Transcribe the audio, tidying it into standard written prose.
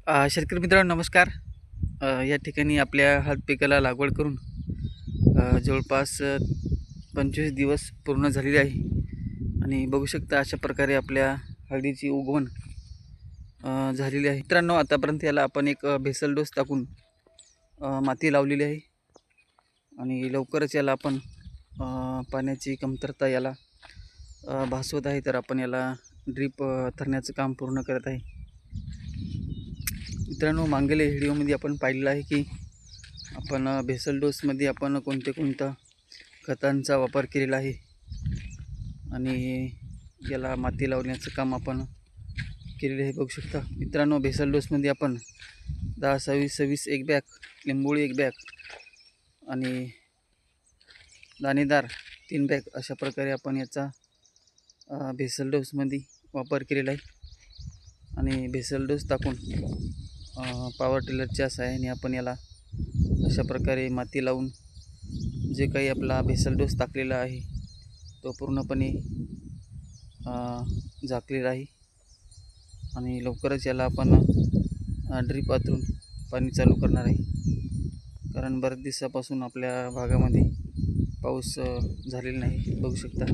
शेतकरी मित्रांनो नमस्कार. या ठिकाणी आपल्या हळद पिकाला लागवड करून जवळपास 25 दिवस पूर्ण झालेले आहे आणि बघू शकता अशा प्रकारे आपल्या हळदीची उगवण झालेली आहे. मित्रांनो आतापर्यंत याला आपण एक भेसल डोस टाकून माती लावलेली आहे आणि लवकरच याला आपण पाण्याची कमतरता याला भासवत आहे, तर आपण याला ड्रीप थरण्याचं काम पूर्ण करत आहे. मित्रांनो मागील व्हिडिओमध्ये आपण पाहिलेलं आहे की आपण भेसल डोसमध्ये आपण कोणत्या खतांचा वापर केलेला आहे आणि याला माती लावण्याचं काम आपण केलेले आहे. बघू शकता मित्रांनो, भेसल डोसमध्ये आपण 10-26-26 एक बॅग, लिंबोळी एक बॅग आणि दाणेदार 3 बॅग अशा प्रकारे आपण याचा भेसल डोसमध्ये वापर केलेला आहे. आणि भेसल डोस टाकून पॉवर टिलरच्या सहाय्याने आपण याला अशा प्रकारे माती लावून जे काही आपला भेसल डोस टाकलेला आहे तो पूर्णपणे झाकलेला आहे आणि लवकरच याला आपण ड्रीप वापरून पाणी चालू करणार आहे, कारण बऱ्याच दिवसापासून आपल्या भागामध्ये पाऊस झालेला नाही. बघू शकता.